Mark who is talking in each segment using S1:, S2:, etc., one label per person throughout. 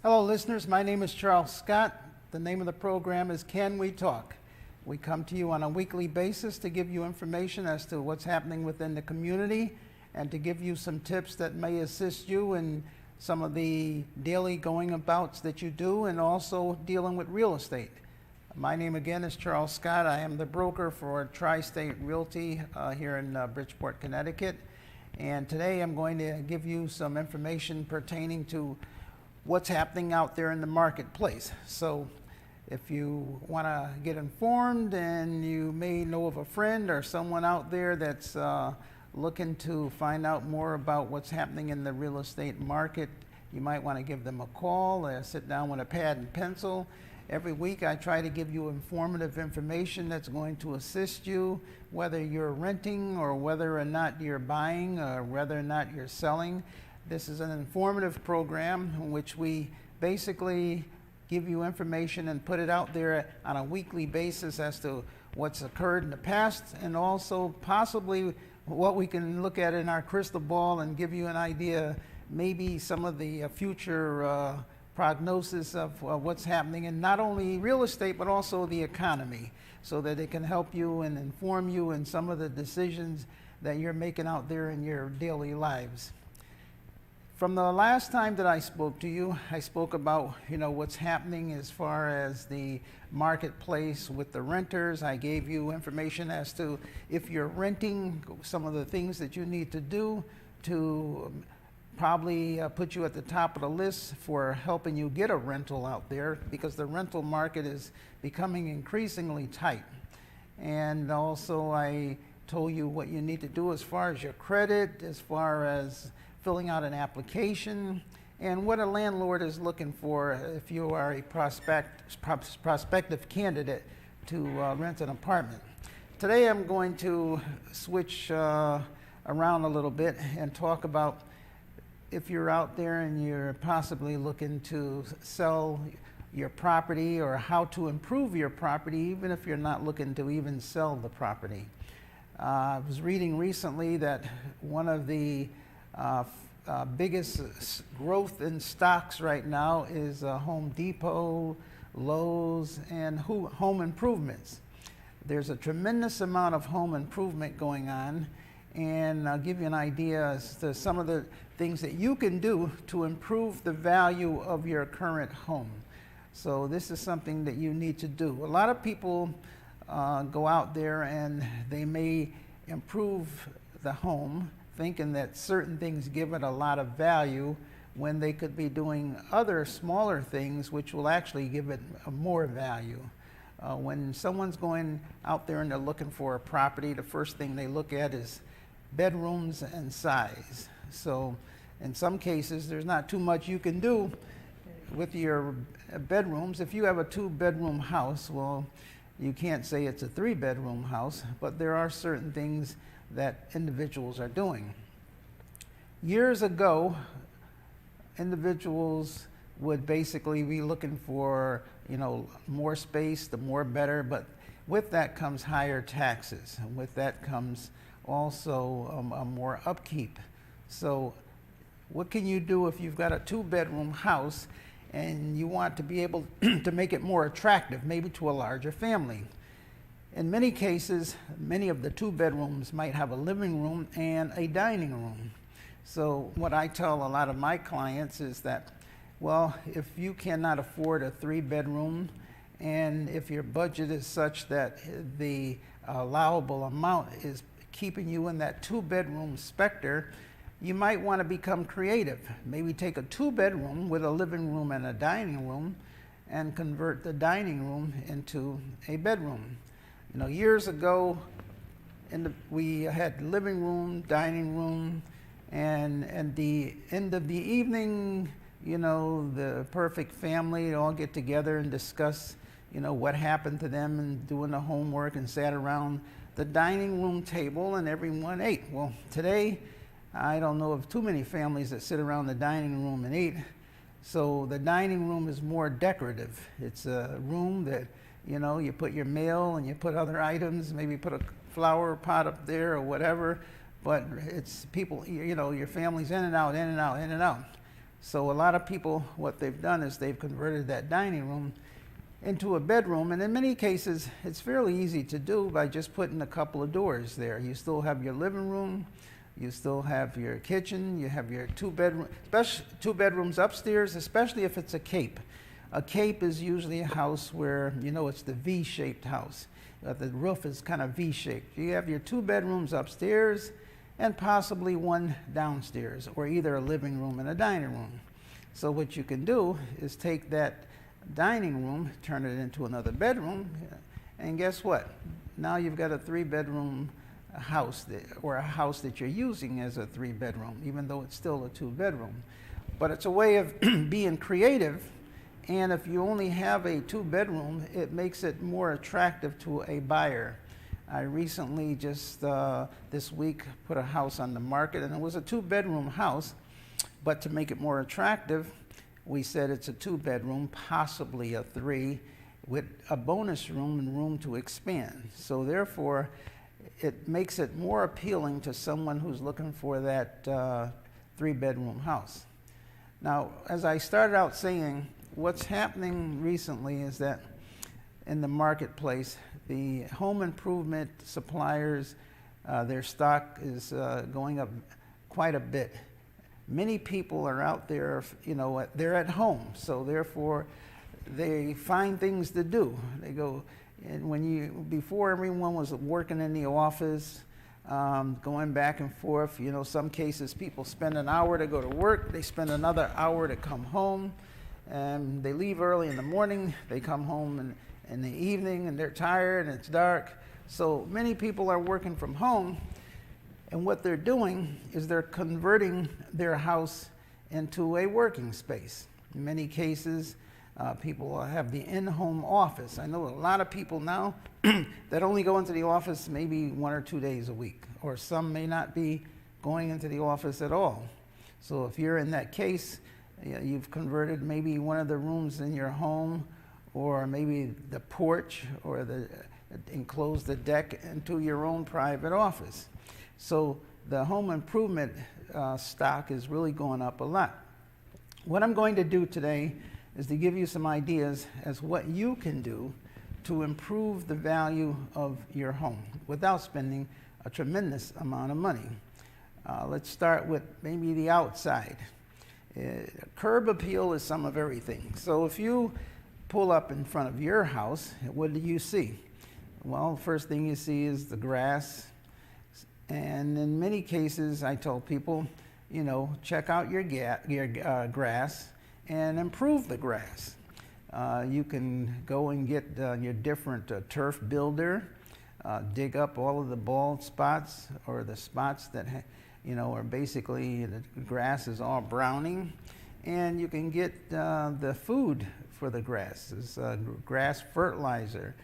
S1: Hello, listeners. My name is Charles Scott. The name of the program is Can We Talk? We come to you on a weekly basis to give you information as to what's happening within the community and to give you some tips that may assist you in some of the daily going abouts that you do and also dealing with real estate. My name again is Charles Scott. I am the broker for Tri-State Realty here in Bridgeport, Connecticut. And today I'm going to give you some information pertaining to what's happening out there in the marketplace. So if you want to get informed and you may know of a friend or someone out there that's looking to find out more about what's happening in the real estate market, you might want to give them a call, sit down with a pad and pencil. Every week I try to give you informative information that's going to assist you, whether you're renting or whether or not you're buying or whether or not you're selling. This is an informative program in which we basically give you information and put it out there on a weekly basis as to what's occurred in the past and also possibly what we can look at in our crystal ball and give you an idea, maybe some of the future prognosis of what's happening in not only real estate but also the economy, so that it can help you and inform you in some of the decisions that you're making out there in your daily lives. From the last time that I spoke to you, I spoke about what's happening as far as the marketplace with the renters. I gave you information as to if you're renting, some of the things that you need to do to probably put you at the top of the list for helping you get a rental out there, because the rental market is becoming increasingly tight. And also I told you what you need to do as far as your credit, as far as filling out an application, and what a landlord is looking for if you are a prospective candidate to rent an apartment. Today I'm going to switch around a little bit and talk about if you're out there and you're possibly looking to sell your property or how to improve your property, even if you're not looking to even sell the property. I was reading recently that one of the biggest growth in stocks right now is Home Depot, Lowe's, and home improvements. There's a tremendous amount of home improvement going on, and I'll give you an idea as to some of the things that you can do to improve the value of your current home. So this is something that you need to do. A lot of people go out there and they may improve the home thinking that certain things give it a lot of value when they could be doing other smaller things which will actually give it more value. When someone's going out there and they're looking for a property, the first thing they look at is bedrooms and size. So in some cases there's not too much you can do with your bedrooms. If you have a 2-bedroom house, well, you can't say it's a 3-bedroom house, but there are certain things that individuals are doing. Years ago, individuals would basically be looking for, more space, the more better, but with that comes higher taxes, and with that comes also more upkeep. So what can you do if you've got a 2-bedroom house and you want to be able to make it more attractive, maybe to a larger family? In many cases, many of the 2-bedrooms might have a living room and a dining room. So what I tell a lot of my clients is that, well, if you cannot afford a 3-bedroom, and if your budget is such that the allowable amount is keeping you in that 2-bedroom specter, you might want to become creative. Maybe take a 2-bedroom with a living room and a dining room and convert the dining room into a bedroom. Years ago, we had living room, dining room, and at the end of the evening, the perfect family all get together and discuss, what happened to them and doing the homework and sat around the dining room table and everyone ate. Well, today, I don't know of too many families that sit around the dining room and eat. So the dining room is more decorative. It's a room that you put your mail and you put other items, maybe put a flower pot up there or whatever, but it's people, your family's in and out, in and out, in and out. So a lot of people, what they've done is they've converted that dining room into a bedroom, and in many cases it's fairly easy to do by just putting a couple of doors there. You still have your living room, you still have your kitchen, you have your two bedrooms upstairs, especially if it's a cape. A cape is usually a house where, you know, it's the V-shaped house. The roof is kind of V-shaped. You have your 2 bedrooms upstairs and possibly one downstairs, or either a living room and a dining room. So what you can do is take that dining room, turn it into another bedroom, and guess what? Now you've got a 3-bedroom house, or a house that you're using as a 3-bedroom, even though it's still a 2-bedroom. But it's a way of being creative, and if you only have a 2-bedroom, it makes it more attractive to a buyer. I recently just this week put a house on the market, and it was a 2-bedroom house, but to make it more attractive, we said it's a 2-bedroom, possibly a 3, with a bonus room and room to expand. So therefore, it makes it more appealing to someone who's looking for that 3-bedroom house. Now, as I started out saying, what's happening recently is that in the marketplace, the home improvement suppliers, their stock is going up quite a bit. Many people are out there, you know, they're at home, so therefore they find things to do. They go, and before everyone was working in the office, going back and forth, you know, some cases people spend an hour to go to work, they spend another hour to come home, and they leave early in the morning, they come home in the evening, and they're tired and it's dark. So many people are working from home, and what they're doing is they're converting their house into a working space. In many cases, people have the in-home office. I know a lot of people now that only go into the office maybe 1 or 2 days a week, or some may not be going into the office at all. So if you're in that case, you've converted maybe one of the rooms in your home, or maybe the porch, or enclose the deck into your own private office. So the home improvement stock is really going up a lot. What I'm going to do today is to give you some ideas as what you can do to improve the value of your home without spending a tremendous amount of money. Let's start with maybe the outside. Curb appeal is some of everything. So if you pull up in front of your house, what do you see? Well, first thing you see is the grass. And in many cases, I tell people, you know, check out your grass and improve the grass. You can go and get your different turf builder, dig up all of the bald spots, or the spots that you know, are basically the grass is all browning, and you can get the food for the grass. It's grass fertilizer.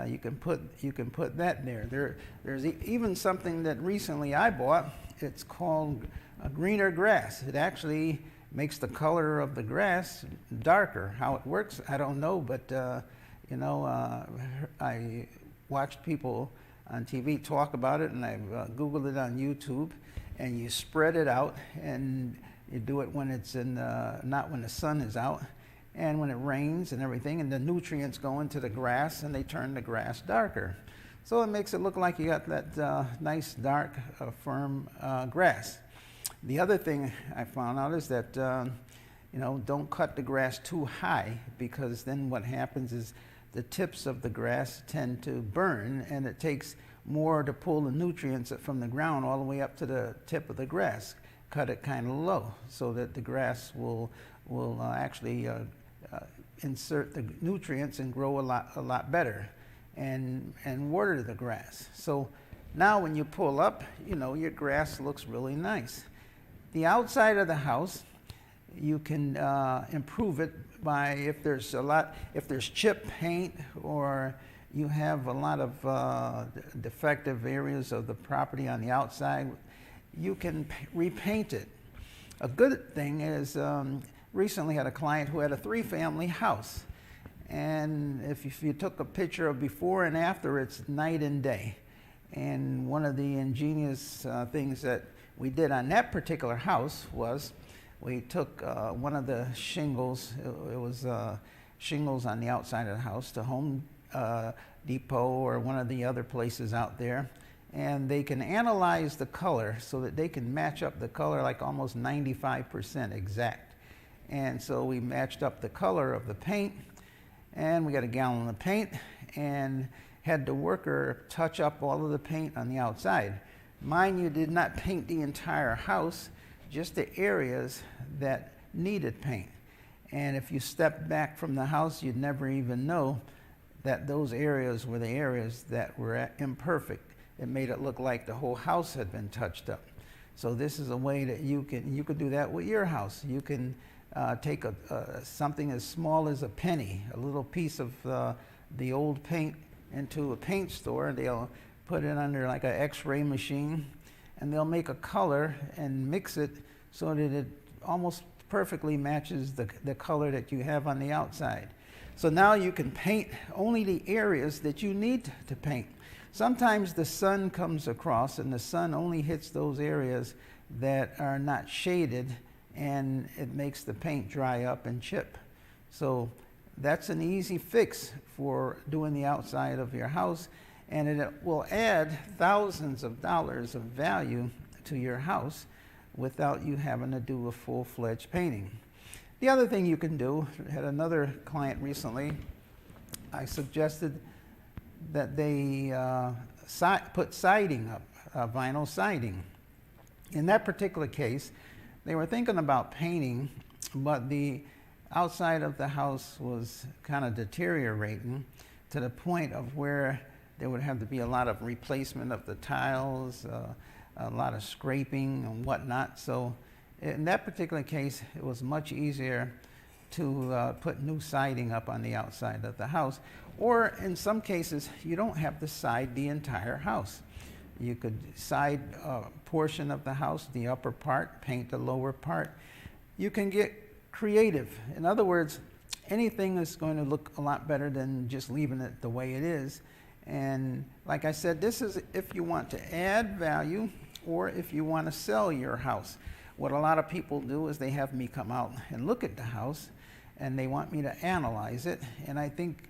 S1: You can put that there. There's even something that recently I bought. It's called greener grass. It actually makes the color of the grass darker. How it works, I don't know, but you know, I watched people on TV talk about it, and I've Googled it on YouTube. And you spread it out, and you do it when it's not when the sun is out, and when it rains and everything, and the nutrients go into the grass and they turn the grass darker. So it makes it look like you got that nice, dark, firm grass. The other thing I found out is that, you know, don't cut the grass too high, because then what happens is the tips of the grass tend to burn, and it takes more to pull the nutrients from the ground all the way up to the tip of the grass. Cut it kind of low so that the grass will actually insert the nutrients and grow a lot better, and water the grass. So now when you pull up, you know, your grass looks really nice. The outside of the house, you can improve it by, if there's chip paint, or you have a lot of defective areas of the property on the outside, you can repaint it. A good thing is, recently had a client who had a 3-family house, and if you took a picture of before and after, it's night and day. And one of the ingenious things that we did on that particular house was We took one of the shingles, it was shingles on the outside of the house, to Home Depot or one of the other places out there, and they can analyze the color so that they can match up the color like almost 95% exact. And so we matched up the color of the paint, and we got a gallon of paint, and had the worker touch up all of the paint on the outside. Mind you, did not paint the entire house, just the areas that needed paint. And if you stepped back from the house, you'd never even know that those areas were the areas that were imperfect. It made it look like the whole house had been touched up. So this is a way that you could do that with your house. You can take something as small as a penny, a little piece of the old paint, into a paint store. They'll put it under like an X-ray machine, and they'll make a color and mix it so that it almost perfectly matches the color that you have on the outside. So now you can paint only the areas that you need to paint. Sometimes the sun comes across and the sun only hits those areas that are not shaded, and it makes the paint dry up and chip. So that's an easy fix for doing the outside of your house, and it will add thousands of dollars of value to your house without you having to do a full-fledged painting. The other thing you can do, I had another client recently, I suggested that they put siding up, vinyl siding. In that particular case, they were thinking about painting, but the outside of the house was kind of deteriorating to the point of where there would have to be a lot of replacement of the tiles, a lot of scraping and whatnot. So in that particular case, it was much easier to put new siding up on the outside of the house. Or in some cases, you don't have to side the entire house. You could side a portion of the house, the upper part, paint the lower part. You can get creative. In other words, anything is going to look a lot better than just leaving it the way it is. And like I said, this is if you want to add value or if you want to sell your house. What a lot of people do is they have me come out and look at the house, and they want me to analyze it. And I think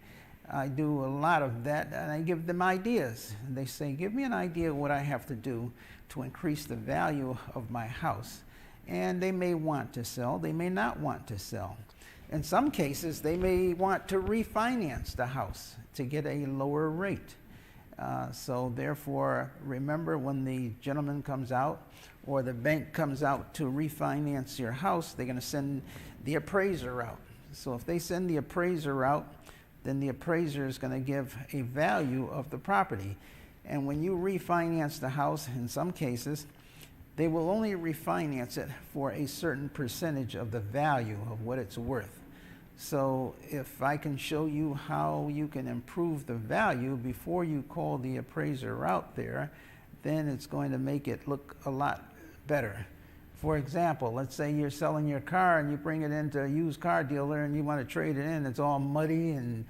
S1: I do a lot of that, and I give them ideas. And they say, give me an idea of what I have to do to increase the value of my house. And they may want to sell, they may not want to sell. In some cases, they may want to refinance the house to get a lower rate. So therefore, remember, when the gentleman comes out or the bank comes out to refinance your house, they're going to send the appraiser out. So if they send the appraiser out, then the appraiser is going to give a value of the property. And when you refinance the house, in some cases, they will only refinance it for a certain percentage of the value of what it's worth. So if I can show you how you can improve the value before you call the appraiser out there, then it's going to make it look a lot better. For example, let's say you're selling your car and you bring it into a used car dealer and you want to trade it in. It's all muddy and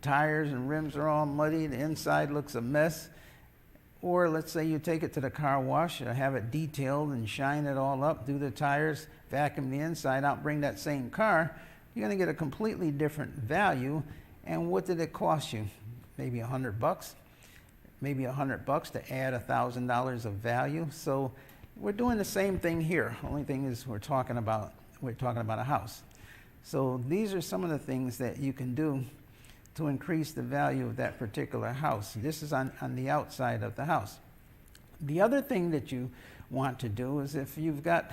S1: tires and rims are all muddy. The inside looks a mess. Or let's say you take it to the car wash, have it detailed and shine it all up, do the tires, vacuum the inside out, bring that same car. You're going to get a completely different value. And what did it cost you? Maybe $100. Maybe $100 to add $1,000 of value. So we're doing the same thing here. Only thing is we're talking about a house. So these are some of the things that you can do to increase the value of that particular house. This is on the outside of the house. The other thing that you want to do is, if you've got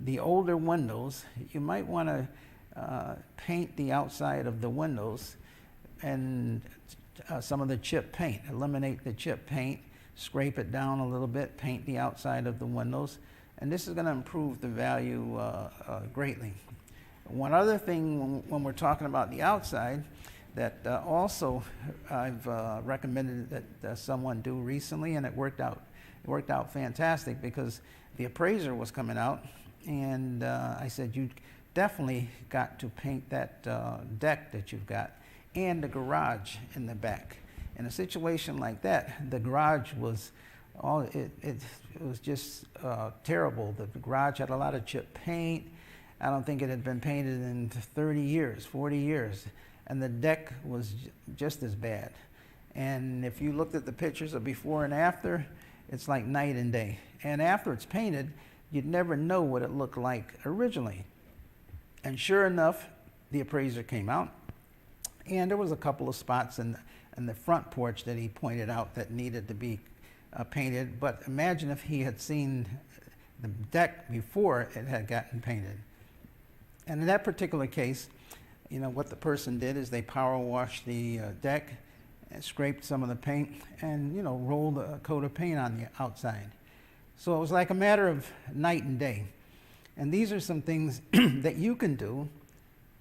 S1: the older windows, you might want to paint the outside of the windows and some of the chip paint. Eliminate the chip paint, scrape it down a little bit, paint the outside of the windows, and this is going to improve the value greatly. One other thing when we're talking about the outside that also I've recommended that someone do recently, and it worked out fantastic, because the appraiser was coming out, and I said, you definitely got to paint that deck that you've got and the garage in the back. In a situation like that, the garage was It was just terrible. The garage had a lot of chip paint. I don't think it had been painted in 30 years, 40 years. And the deck was just as bad. And if you looked at the pictures of before and after, it's like night and day. And after it's painted, you'd never know what it looked like originally. And sure enough, the appraiser came out, and there was a couple of spots in the front porch that he pointed out that needed to be painted. But imagine if he had seen the deck before it had gotten painted. And in that particular case, you know, what the person did is they power washed the deck and scraped some of the paint and, you know, rolled a coat of paint on the outside. So it was like a matter of night and day. And these are some things that you can do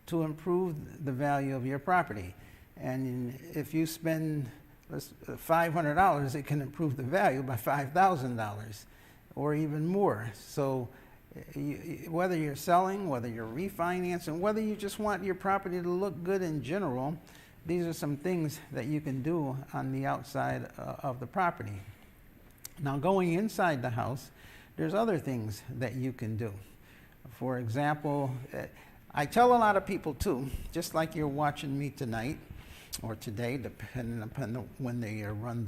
S1: to improve the value of your property. And if you spend $500, it can improve the value by $5,000 or even more. So whether you're selling, whether you're refinancing, whether you just want your property to look good in general, these are some things that you can do on the outside of the property. Now, going inside the house, there's other things that you can do. For example, I tell a lot of people too, just like you're watching me tonight or today, depending upon when they run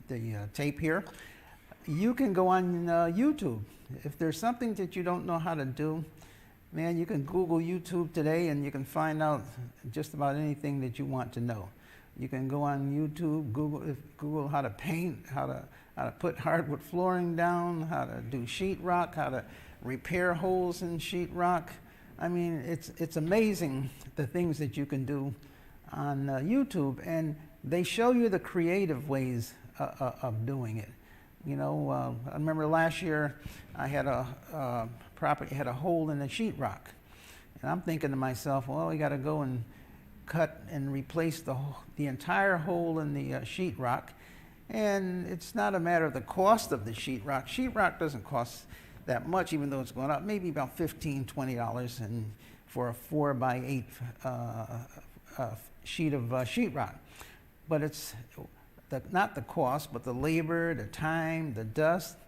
S1: the tape here, you can go on YouTube. If there's something that you don't know how to do, man, you can Google YouTube today and you can find out just about anything that you want to know. You can go on YouTube, Google how to paint, how to put hardwood flooring down, how to do sheetrock, how to repair holes in sheetrock. I mean, it's amazing the things that you can do on YouTube, and they show you the creative ways of doing it. You know, I remember last year I had a property had a hole in the sheetrock, and I'm thinking to myself, well, we got to go and cut and replace the entire hole in the sheetrock. And it's not a matter of the cost of the sheetrock. Sheetrock doesn't cost that much, even though it's going up, maybe about $15, $20 and for a 4x8 sheet of sheetrock. But it's not the cost, but the labor, the time, the dust.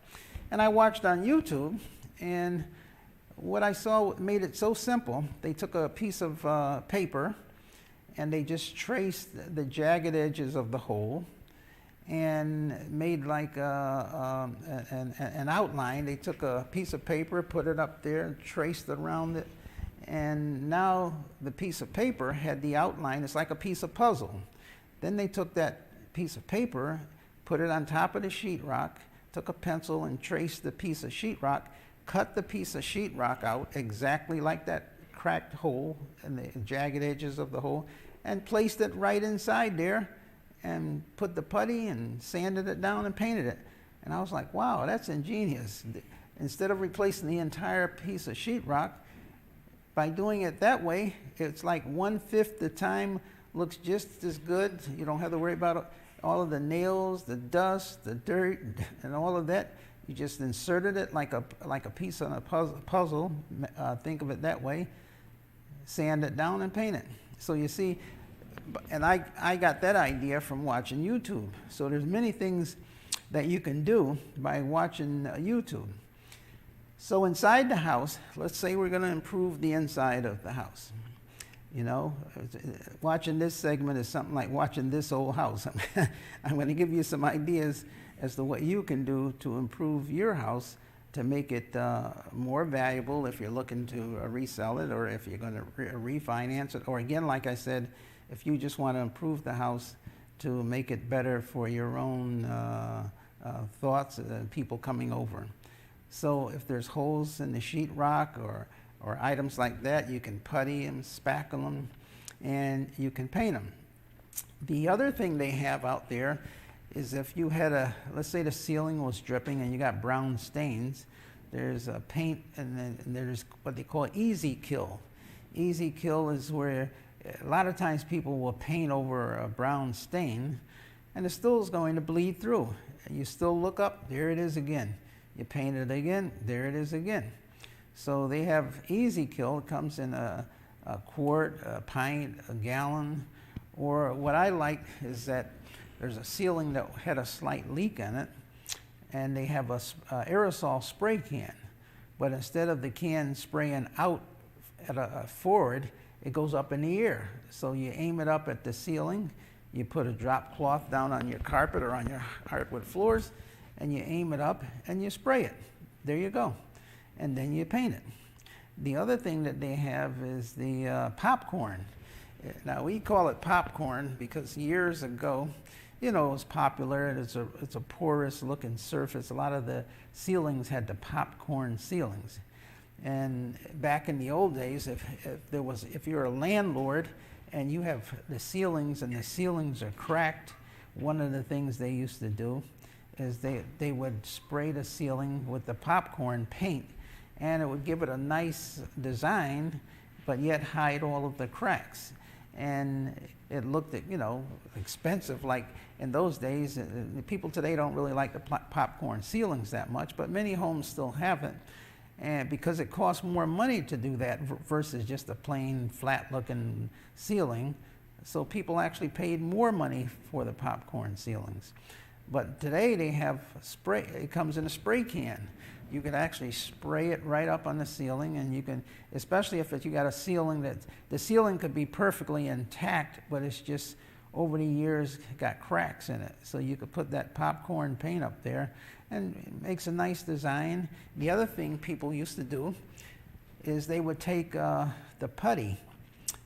S1: And I watched on YouTube, and what I saw made it so simple. They took a piece of paper and they just traced the jagged edges of the hole and made like an outline. They took a piece of paper, put it up there, and traced around it. And now the piece of paper had the outline. It's like a piece of puzzle. Then they took that piece of paper, put it on top of the sheetrock, took a pencil and traced the piece of sheetrock, cut the piece of sheetrock out exactly like that cracked hole and the jagged edges of the hole, and placed it right inside there and put the putty and sanded it down and painted it. And I was like, wow, that's ingenious. Instead of replacing the entire piece of sheetrock, by doing it that way, it's like 1/5 the time, looks just as good. You don't have to worry about all of the nails, the dust, the dirt, and all of that. You just inserted it like a piece on a puzzle. Think of it that way. Sand it down and paint it. So you see, and I got that idea from watching YouTube. So there's many things that you can do by watching YouTube. So inside the house, let's say we're going to improve the inside of the house. You know, watching this segment is something like watching this old house. I'm going to give you some ideas as to what you can do to improve your house to make it more valuable if you're looking to resell it, or if you're going to refinance it, or again, like I said, if you just want to improve the house to make it better for your own thoughts and people coming over. So if there's holes in the sheetrock or items like that, you can putty them, spackle them, and you can paint them. The other thing they have out there is if you had let's say the ceiling was dripping and you got brown stains, there's a paint, and then there's what they call easy kill. Easy kill is where a lot of times people will paint over a brown stain and it still is going to bleed through. You still look up, there it is again. You paint it again, there it is again. So they have easy kill. It comes in a quart, a pint, a gallon, or what I like is that there's a ceiling that had a slight leak in it, and they have a aerosol spray can. But instead of the can spraying out at a forward, it goes up in the air. So you aim it up at the ceiling, you put a drop cloth down on your carpet or on your hardwood floors, and you aim it up and you spray it. There you go. And then you paint it. The other thing that they have is the popcorn. Now we call it popcorn because years ago, it was popular, and it's a porous looking surface. A lot of the ceilings had the popcorn ceilings. And back in the old days, if you're a landlord and you have the ceilings and the ceilings are cracked, one of the things they used to do is they would spray the ceiling with the popcorn paint, and it would give it a nice design, but yet hide all of the cracks. And it looked, expensive. Like in those days, people today don't really like the popcorn ceilings that much, but many homes still have it. And because it costs more money to do that versus just a plain flat-looking ceiling, so people actually paid more money for the popcorn ceilings. But today they have spray. It comes in a spray can. You can actually spray it right up on the ceiling, and you can, especially if you got a ceiling the ceiling could be perfectly intact, but it's just over the years got cracks in it. So you could put that popcorn paint up there, and it makes a nice design. The other thing people used to do is they would take the putty.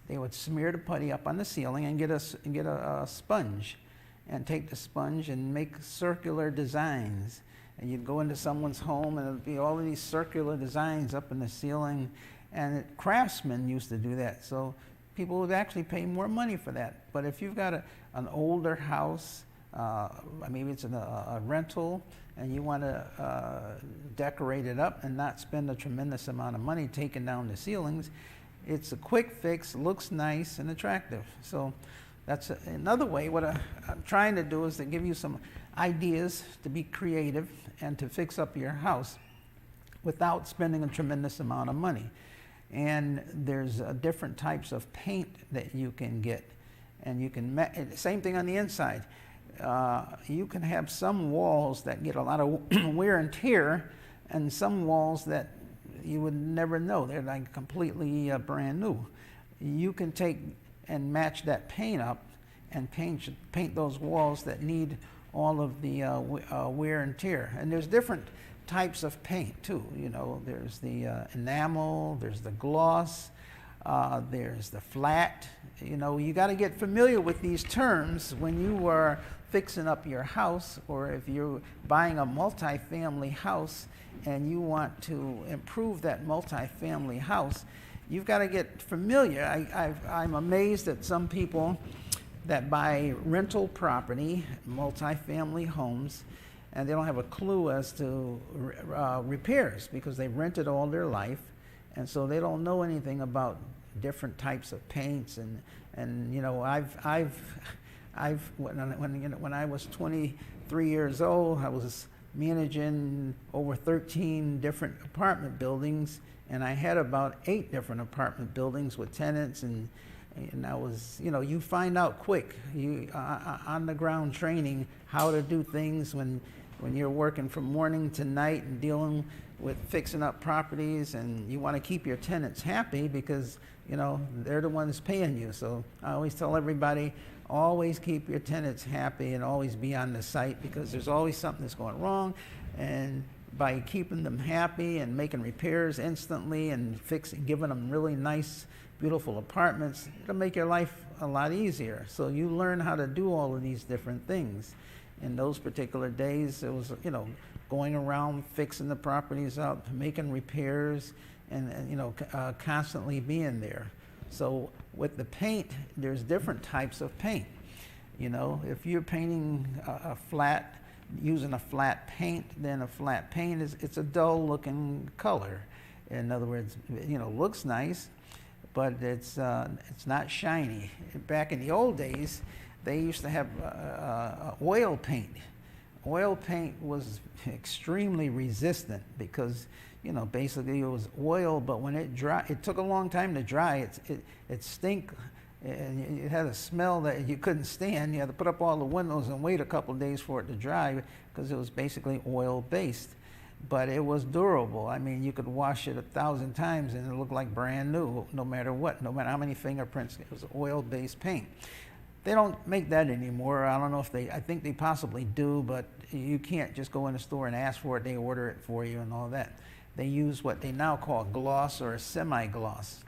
S1: They would smear the putty up on the ceiling and get a sponge, and take the sponge and make circular designs. And you'd go into someone's home and it'd be all of these circular designs up in the ceiling. And craftsmen used to do that. So people would actually pay more money for that. But if you've got an older house, maybe it's a rental, and you want to decorate it up and not spend a tremendous amount of money taking down the ceilings, it's a quick fix, looks nice and attractive. So that's another way. What I'm trying to do is to give you some ideas to be creative and to fix up your house without spending a tremendous amount of money. And there's different types of paint that you can get, and you can same thing on the inside. You can have some walls that get a lot of wear and tear, and some walls that you would never know, they're like completely brand new. You can take and match that paint up and paint those walls that need all of the wear and tear. And there's different types of paint too. There's the enamel, there's the gloss, there's the flat. You got to get familiar with these terms when you are fixing up your house, or if you're buying a multi-family house and you want to improve that multi-family house. You've got to get familiar. I'm amazed at some people that buy rental property, multi-family homes, and they don't have a clue as to repairs because they've rented all their life, and so they don't know anything about different types of paints. And when I was 23 years old, I was managing over 13 different apartment buildings, and I had about 8 different apartment buildings with tenants, and I was, you find out quick, on the ground training, how to do things when you're working from morning to night and dealing with fixing up properties, and you want to keep your tenants happy because, they're the ones paying you. So I always tell everybody, always keep your tenants happy and always be on the site, because there's always something that's going wrong. And by keeping them happy and making repairs instantly and giving them really nice, beautiful apartments, it'll make your life a lot easier. So you learn how to do all of these different things. In those particular days, it was, going around fixing the properties up, making repairs, and constantly being there. So with the paint, there's different types of paint. If you're painting a flat, using a flat paint, then a flat paint it's a dull looking color. In other words, looks nice, but it's not shiny. Back in the old days, they used to have oil paint. Oil paint was extremely resistant because, basically it was oil, but when it took a long time to dry. It And it had a smell that you couldn't stand. You had to put up all the windows and wait a couple of days for it to dry because it was basically oil-based. But it was durable. I mean, you could wash it 1,000 times and it looked like brand new, no matter what, no matter how many fingerprints. It was oil-based paint. They don't make that anymore. I don't know if they, I think they possibly do, but you can't just go in the store and ask for it. They order it for you and all that. They use what they now call gloss or a semi-gloss.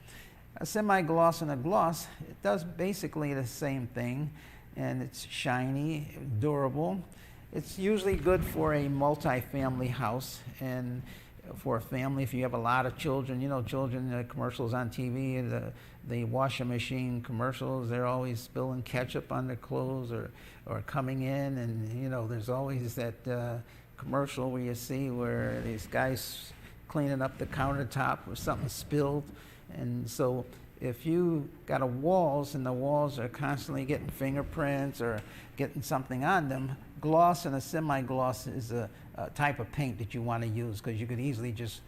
S1: A semi-gloss and a gloss, it does basically the same thing, and it's shiny, durable. It's usually good for a multi-family house, and for a family, if you have a lot of children, you know, children, commercials on TV, the washing machine commercials, they're always spilling ketchup on their clothes or coming in, and you know, there's always that commercial where you see where these guys cleaning up the countertop or something spilled. And so if you got a walls and the walls are constantly getting fingerprints or getting something on them, gloss and a semi-gloss is a type of paint that you want to use, because you could easily just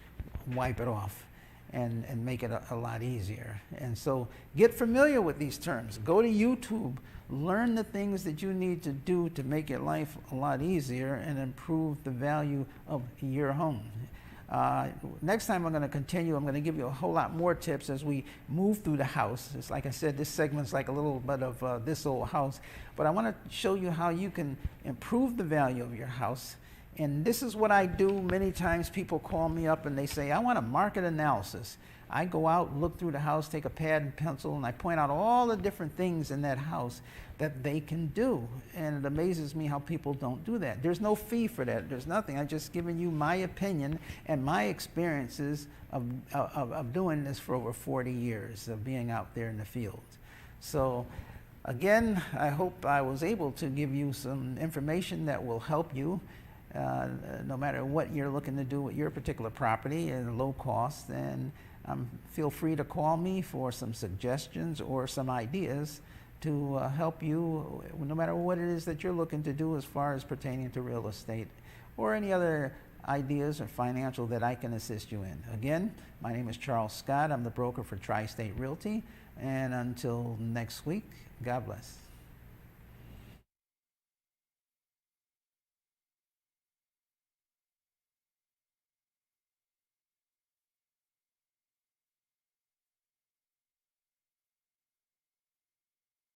S1: wipe it off and make it a lot easier. And so get familiar with these terms. Go to YouTube, learn the things that you need to do to make your life a lot easier and improve the value of your home. Next time I'm going to continue. I'm going to give you a whole lot more tips as we move through the house. It's like I said, this segment's like a little bit of This Old House, but I want to show you how you can improve the value of your house. And this is what I do. Many times people call me up and they say, I want a market analysis. I go out, look through the house, take a pad and pencil, and I point out all the different things in that house that they can do. And it amazes me how people don't do that. There's no fee for that. There's nothing. I'm just giving you my opinion and my experiences of doing this for over 40 years, of being out there in the field. So again, I hope I was able to give you some information that will help you. No matter what you're looking to do with your particular property at a low cost, and feel free to call me for some suggestions or some ideas to help you, no matter what it is that you're looking to do as far as pertaining to real estate or any other ideas or financial that I can assist you in. Again, my name is Charles Scott. I'm the broker for Tri-State Realty, and until next week, God bless.